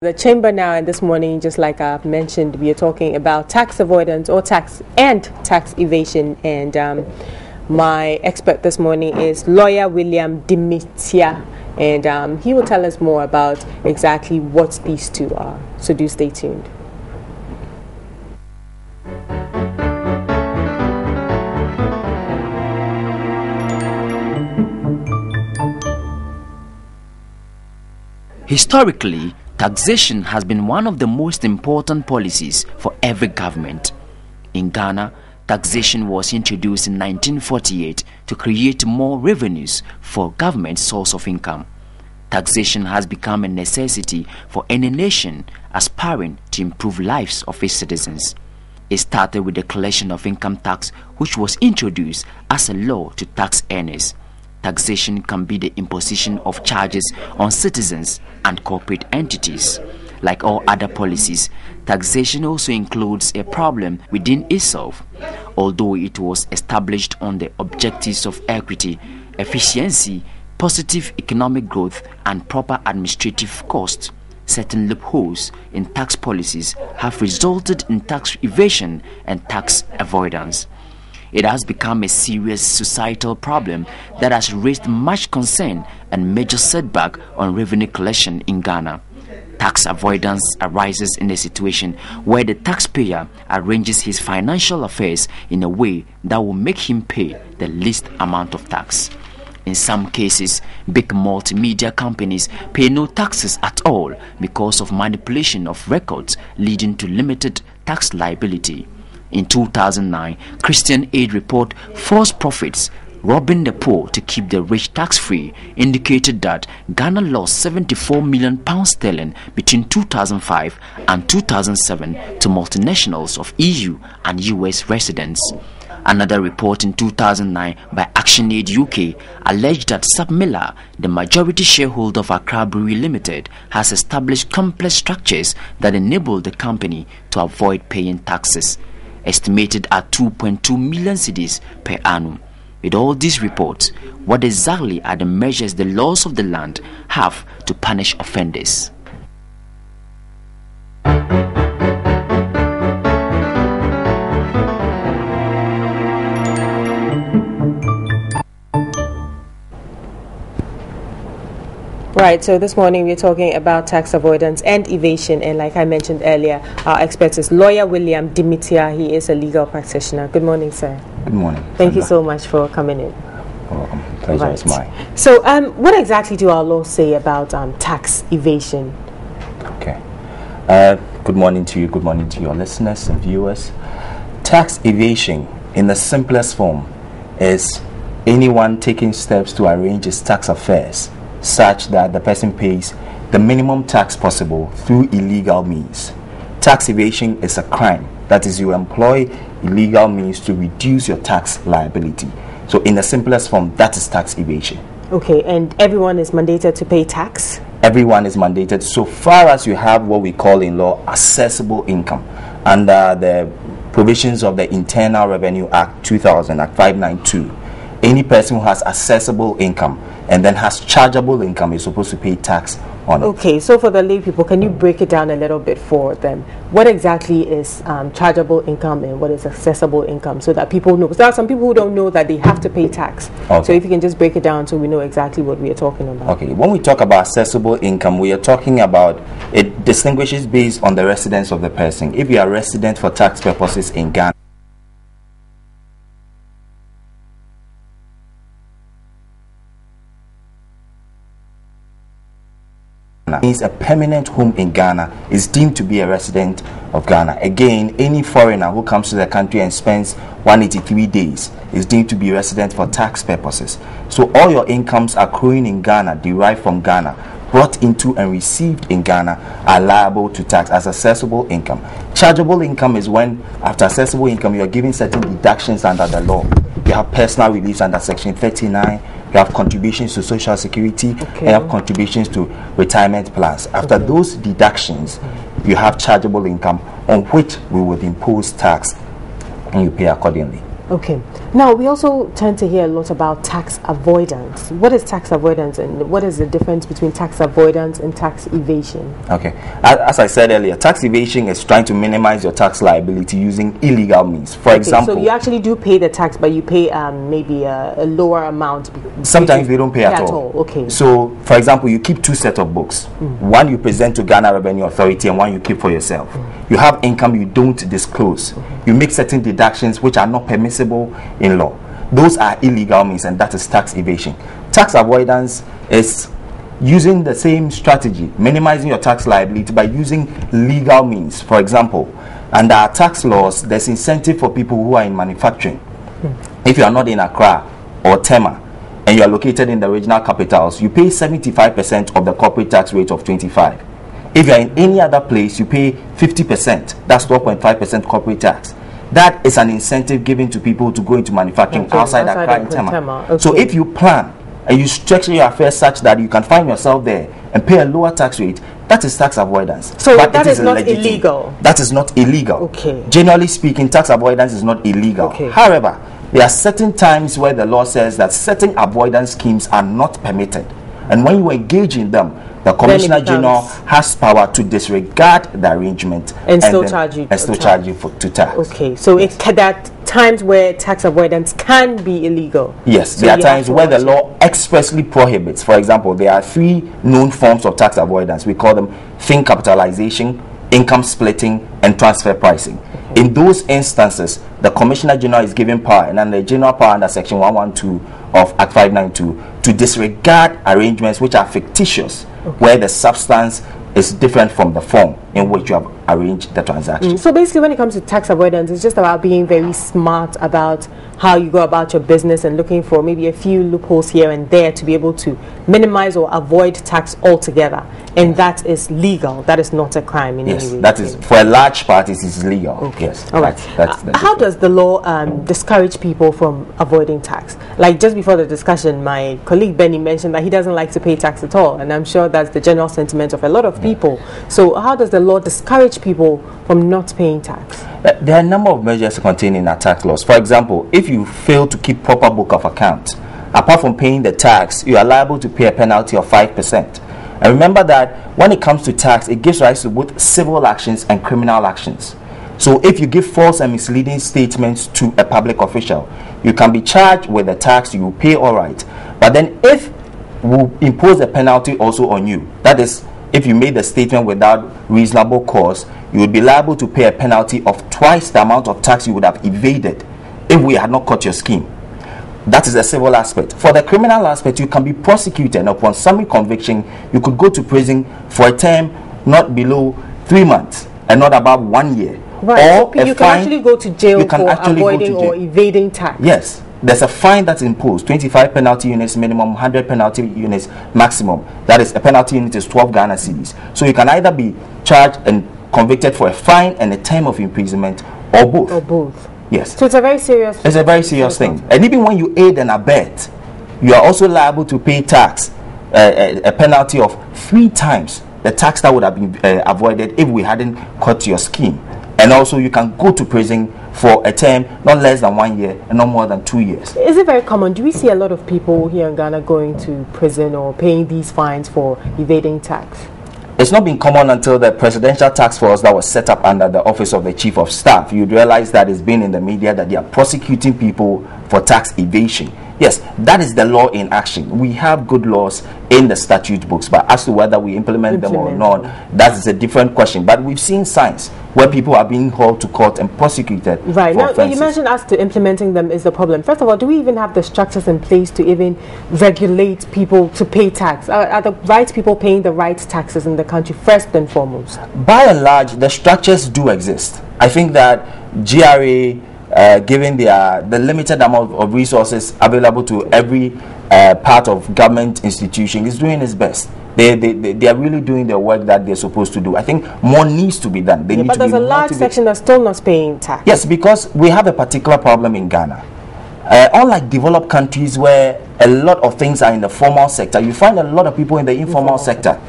The chamber now, and this morning, just like I've mentioned, we are talking about tax avoidance or tax evasion. And my expert this morning is lawyer William Dimitia, and he will tell us more about exactly what these two are. So do stay tuned. Historically, taxation has been one of the most important policies for every government. In Ghana, taxation was introduced in 1948 to create more revenues for government's source of income. Taxation has become a necessity for any nation aspiring to improve lives of its citizens. It started with the collection of income tax, which was introduced as a law to tax earners. Taxation can be the imposition of charges on citizens and corporate entities. Like all other policies, taxation also includes a problem within itself. Although it was established on the objectives of equity, efficiency, positive economic growth, and proper administrative cost, certain loopholes in tax policies have resulted in tax evasion and tax avoidance. It has become a serious societal problem that has raised much concern and major setback on revenue collection in Ghana. Tax avoidance arises in a situation where the taxpayer arranges his financial affairs in a way that will make him pay the least amount of tax. In some cases, big multimedia companies pay no taxes at all because of manipulation of records, leading to limited tax liability. In 2009, Christian Aid report False Profits, Robbing the Poor to Keep the Rich Tax-Free indicated that Ghana lost £74 million between 2005 and 2007 to multinationals of EU and US residents. Another report in 2009 by ActionAid UK alleged that Submiller, the majority shareholder of Accra Brewery Limited, has established complex structures that enable the company to avoid paying taxes, estimated at 2.2 million cedis per annum. With all these reports, what exactly are the measures the laws of the land have to punish offenders? Right, so this morning we're talking about tax avoidance and evasion, and like I mentioned earlier, our expert is lawyer William Dimitia. He is a legal practitioner. Good morning, sir. Good morning. Thank you so much for coming in. Welcome. Pleasure is mine. So, what exactly do our laws say about tax evasion? Okay. Good morning to you. Good morning to your listeners and viewers. Tax evasion, in the simplest form, is anyone taking steps to arrange his tax affairs such that the person pays the minimum tax possible through illegal means. Tax evasion is a crime. That is, you employ illegal means to reduce your tax liability. So in the simplest form, that is tax evasion. Okay, and everyone is mandated to pay tax? Everyone is mandated so far as you have what we call in law accessible income under the provisions of the Internal Revenue Act 2000, Act 592. Any person who has accessible income and then has chargeable income is supposed to pay tax on it. Okay, so for the lay people, can you break it down a little bit for them? What exactly is chargeable income and what is accessible income, so that people know? Because there are some people who don't know that they have to pay tax. Okay. So if you can just break it down so we know exactly what we are talking about. Okay, when we talk about accessible income, we are talking about, it distinguishes based on the residence of the person. If you are resident for tax purposes in Ghana, means a permanent home in Ghana is deemed to be a resident of Ghana. Again, any foreigner who comes to the country and spends 183 days is deemed to be resident for tax purposes. So all your incomes accruing in Ghana, derived from Ghana, brought into and received in Ghana, are liable to tax as accessible income. Chargeable income is when, after accessible income, you are given certain deductions under the law. You have personal reliefs under Section 39. You have contributions to Social Security, and you have contributions to retirement plans. After those deductions, you have chargeable income on which we would impose tax, and you pay accordingly. Okay. Now, we also tend to hear a lot about tax avoidance. What is tax avoidance, and what is the difference between tax avoidance and tax evasion? Okay. As I said earlier, tax evasion is trying to minimize your tax liability using illegal means. For example, so you actually do pay the tax, but you pay maybe a lower amount. Sometimes we don't pay at all. Okay. So, for example, you keep two sets of books. One you present to Ghana Revenue Authority and one you keep for yourself. You have income you don't disclose. You make certain deductions which are not permissible in law. Those are illegal means, and that is tax evasion. Tax avoidance is using the same strategy, minimizing your tax liability by using legal means. For example, under our tax laws, there's incentive for people who are in manufacturing. If you are not in Accra or Tema and you are located in the regional capitals, you pay 75% of the corporate tax rate of 25%. If you are in any other place, you pay 50%. That's 12.5% corporate tax. That is an incentive given to people to go into manufacturing outside Accra and Tema. Okay. So if you plan and you structure your affairs such that you can find yourself there and pay a lower tax rate, that is tax avoidance. So but that is not illegal. That is not illegal. Okay. Generally speaking, tax avoidance is not illegal. Okay. However, there are certain times where the law says that certain avoidance schemes are not permitted. And when you engage in them, the Commissioner General has power to disregard the arrangement and still charge you to tax. Okay, so yes. There are times where tax avoidance can be illegal. Yes, so there are times where the law expressly prohibits. For example, there are 3 known forms of tax avoidance. We call them thing capitalization, income splitting, and transfer pricing. Okay. In those instances, the Commissioner General is given power, and under general power under Section 112 of Act 592, to disregard arrangements which are fictitious, where the substance is different from the form in which you have arranged the transaction. So basically, when it comes to tax avoidance, it's just about being very smart about how you go about your business and looking for maybe a few loopholes here and there to be able to minimize or avoid tax altogether. And that is legal. That is not a crime in any way. That is, for a large part, it is legal. Okay. Yes. All right. How does the law discourage people from avoiding tax? Like just before the discussion, my colleague Benny mentioned that he doesn't like to pay tax at all. And I'm sure that's the general sentiment of a lot of people. So how does the law discourage people from not paying tax? There are a number of measures contained in our tax laws. For example, if you fail to keep proper book of accounts, apart from paying the tax, you are liable to pay a penalty of 5%. And remember that when it comes to tax, it gives rise to both civil actions and criminal actions. So if you give false and misleading statements to a public official, you can be charged with the tax, you will pay all right. But then if we impose a penalty also on you, that is, if you made the statement without reasonable cause, you would be liable to pay a penalty of twice the amount of tax you would have evaded if we had not caught your scheme. That is the civil aspect. For the criminal aspect, you can be prosecuted, and upon summary conviction, you could go to prison for a term not below 3 months and not above 1 year. Right. Or you can actually go to jail for avoiding or evading tax. Yes. There's a fine that's imposed, 25 penalty units minimum, 100 penalty units maximum. That is, a penalty unit is 12 Ghana cedis. So you can either be charged and convicted for a fine and a term of imprisonment, or both. Or both. Yes. So it's a very serious. It's a very serious thing. And even when you aid and abet, you are also liable to pay tax, a penalty of 3 times the tax that would have been avoided if we hadn't caught your scheme. And also you can go to prison for a term not less than 1 year and not more than 2 years. Is it very common? Do we see a lot of people here in Ghana going to prison or paying these fines for evading tax? It's not been common until the presidential task force that was set up under the office of the chief of staff. You'd realize that it's been in the media that they are prosecuting people for tax evasion. Yes, that is the law in action. We have good laws in the statute books, but as to whether we implement them or not, that is a different question. But we've seen signs where people are being hauled to court and prosecuted. Right. For now, offenses. you mentioned as to implementing them is the problem. First of all, do we even have the structures in place to even regulate people to pay tax? Are the right people paying the right taxes in the country first and foremost? By and large, the structures do exist. I think that GRA, given the limited amount of resources available to every part of government institution, is doing its best. They are really doing the work that they're supposed to do. I think more needs to be done. But there's a large section that's still not paying tax. Yes, because we have a particular problem in Ghana. Unlike developed countries where a lot of things are in the formal sector, you find a lot of people in the informal sector.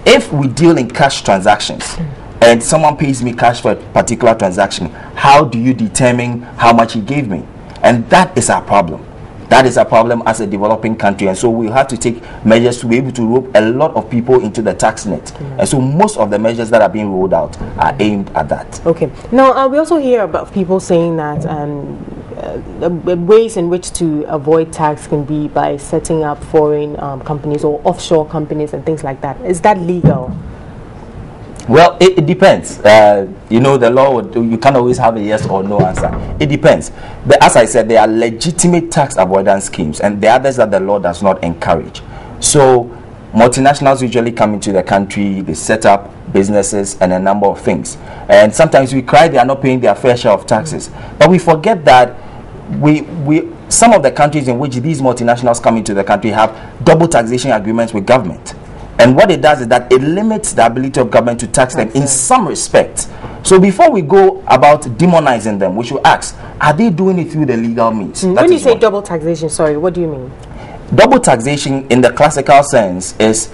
If we deal in cash transactions, and someone pays me cash for a particular transaction, how do you determine how much he gave me? And that is our problem. That is a problem as a developing country, and so we have to take measures to be able to rope a lot of people into the tax net. And so most of the measures that are being rolled out are aimed at that. Okay. Now, we also hear about people saying that the ways in which to avoid tax can be by setting up foreign companies or offshore companies and things like that. Is that legal? Well, it depends. You know, the law, you can't always have a yes or no answer. It depends. But as I said, there are legitimate tax avoidance schemes, and there are others that the law does not encourage. So multinationals usually come into the country, they set up businesses and a number of things. And sometimes we cry they are not paying their fair share of taxes. But we forget that some of the countries in which these multinationals come into the country have double taxation agreements with government. And what it does is that it limits the ability of government to tax them in some respect. So before we go about demonizing them, we should ask, are they doing it through the legal means? When you say double taxation, sorry, what do you mean? Double taxation in the classical sense is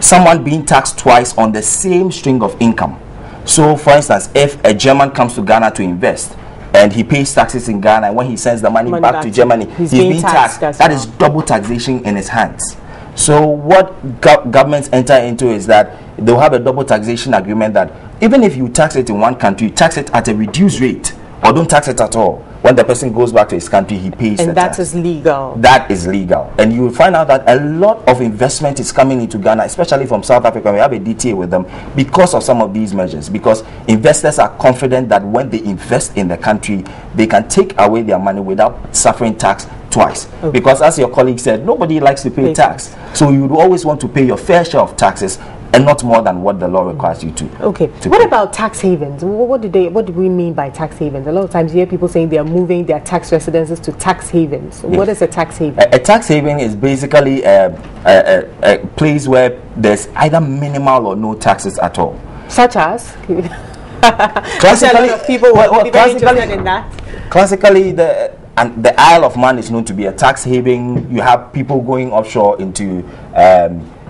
someone being taxed twice on the same string of income. So for instance, if a German comes to Ghana to invest, and he pays taxes in Ghana, and when he sends the money back to Germany, he's being taxed. That is double taxation in his hands. So what governments enter into is that they'll have a double taxation agreement that even if you tax it in one country, tax it at a reduced rate or don't tax it at all. When the person goes back to his country, he pays the tax. And that is legal. That is legal. And you will find out that a lot of investment is coming into Ghana, especially from South Africa. We have a DTA with them because of some of these measures, because investors are confident that when they invest in the country, they can take away their money without suffering tax twice. Okay. Because as your colleague said, nobody likes to pay tax. So you would always want to pay your fair share of taxes and not more than what the law requires you to. Okay. What about tax havens? What do we mean by tax havens? A lot of times you hear people saying they are moving their tax residences to tax havens. Yes. What is a tax haven? A tax haven is basically a place where there's either minimal or no taxes at all. Such as? Classically, a lot of people will be very interested in that. Classically, the Isle of Man is known to be a tax haven. You have people going offshore into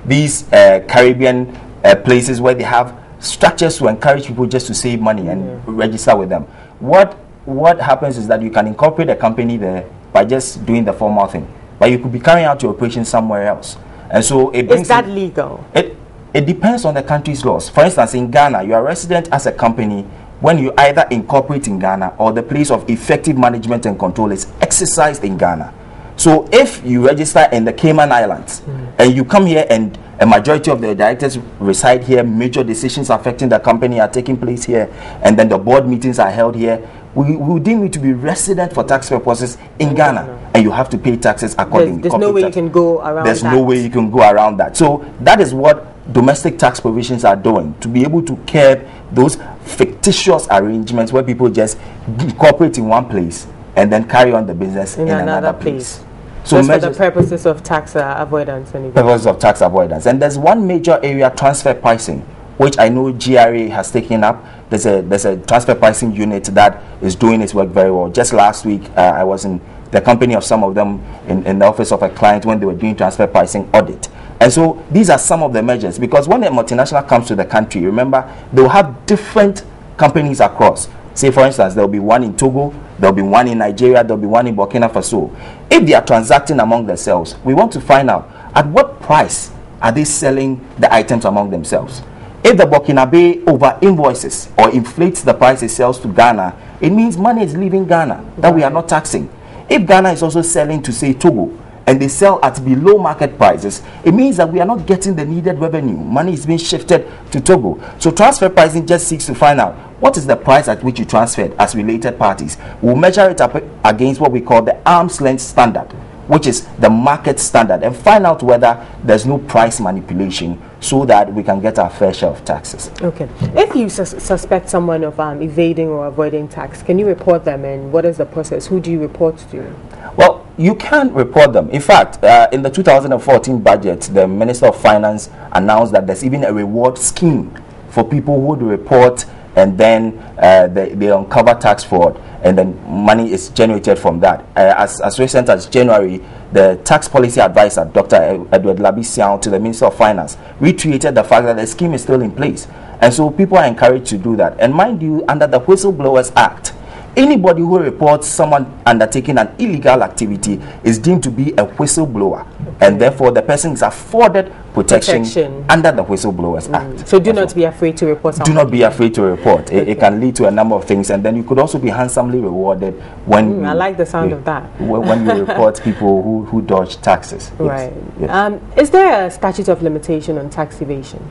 these Caribbean places where they have structures to encourage people just to save money and register with them. What happens is that you can incorporate a company there by just doing the formal thing, but you could be carrying out your operation somewhere else. And so is that legal? It depends on the country's laws. For instance, in Ghana, you are resident as a company when you either incorporate in Ghana or the place of effective management and control is exercised in Ghana. So if you register in the Cayman Islands and you come here and a majority of the directors reside here, major decisions affecting the company are taking place here, and then the board meetings are held here, we deem you to be resident for tax purposes in Ghana, and you have to pay taxes accordingly. There's no way you can go around that. There's no way you can go around that. So that is what domestic tax provisions are doing, to be able to curb those fictitious arrangements where people just incorporate in one place and then carry on the business in another place. So for the purposes of tax avoidance. Purposes of tax avoidance. And there's one major area, transfer pricing, which I know GRA has taken up. There's a transfer pricing unit that is doing its work very well. Just last week, I was in the company of some of them in the office of a client when they were doing transfer pricing audit. And so these are some of the measures, because when a multinational comes to the country, remember, they'll have different companies across. Say, for instance, there'll be one in Togo, there'll be one in Nigeria, there'll be one in Burkina Faso. If they are transacting among themselves, we want to find out at what price are they selling the items among themselves. If the Burkinabe over invoices or inflates the price it sells to Ghana, it means money is leaving Ghana that we are not taxing. If Ghana is also selling to, say, Togo, and they sell at below market prices, it means that we are not getting the needed revenue. Money is being shifted to Togo. So transfer pricing just seeks to find out what is the price at which you transferred as related parties. We'll measure it up against what we call the arm's length standard, which is the market standard, and find out whether there's no price manipulation so that we can get our fair share of taxes. Okay. If you suspect someone of evading or avoiding tax, can you report them, and what is the process? Who do you report to? Well, you can report them. In fact, in the 2014 budget, the Minister of Finance announced that there's even a reward scheme for people who would report, and then they uncover tax fraud, and then money is generated from that. As recent as January, the tax policy advisor, Dr. Edward Labisian, to the Minister of Finance, reiterated the fact that the scheme is still in place. And so people are encouraged to do that. And mind you, under the Whistleblowers Act, Anybody who reports someone undertaking an illegal activity is deemed to be a whistleblower, and therefore the person is afforded protection under the Whistleblowers Act. So do not be afraid to report somebody. Do not be afraid to report. It can lead to a number of things, and then you could also be handsomely rewarded when I like the sound of that. When you report people who dodge taxes. Right. Yes. Is there a statute of limitation on tax evasion?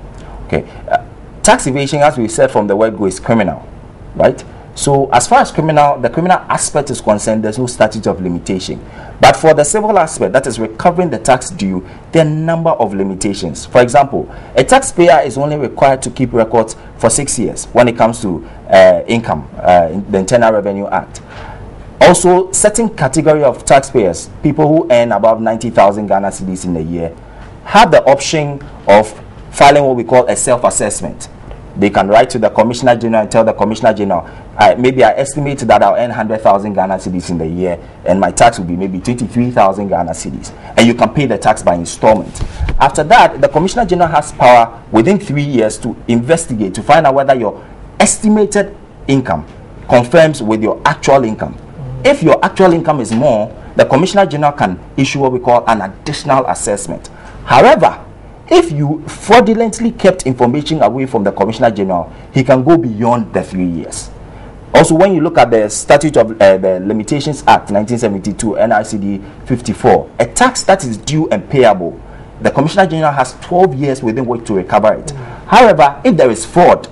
Okay. Tax evasion, as we said from the word go, is criminal, right? So as far as the criminal aspect is concerned, there's no statute of limitation. But for the civil aspect, that is recovering the tax due, there are a number of limitations. For example, a taxpayer is only required to keep records for 6 years when it comes to income, in the Internal Revenue Act. Also, certain category of taxpayers, people who earn above 90,000 Ghana cedis in a year, have the option of filing what we call a self-assessment. They can write to the Commissioner General and tell the Commissioner General, maybe I estimate that I'll earn 100,000 Ghana cedis in the year, and my tax will be maybe 23,000 Ghana cedis. And you can pay the tax by installment. After that, the Commissioner General has power within 3 years to investigate, to find out whether your estimated income confirms with your actual income. If your actual income is more, the Commissioner General can issue what we call an additional assessment. However, if you fraudulently kept information away from the Commissioner General, he can go beyond the 3 years. Also, when you look at the Statute of the Limitations Act 1972, NRCD 54, a tax that is due and payable, the Commissioner General has 12 years within which to recover it. However, if there is fraud,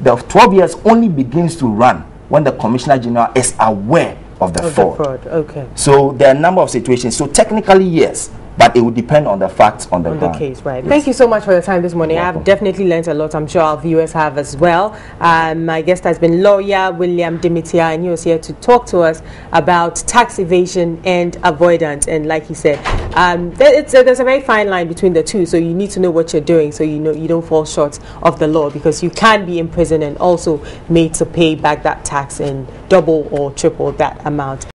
the 12 years only begins to run when the Commissioner General is aware of the fraud. Okay. So there are a number of situations. So technically, yes, but it would depend on the facts on the case, right? Yes. Thank you so much for your time this morning. Welcome. I've definitely learned a lot. I'm sure our viewers have as well. My guest has been lawyer William Dimitia, and he was here to talk to us about tax evasion and avoidance. And like he said, there's a very fine line between the two. So you need to know what you're doing, so you know you don't fall short of the law, because you can be imprisoned and also made to pay back that tax in double or triple that amount.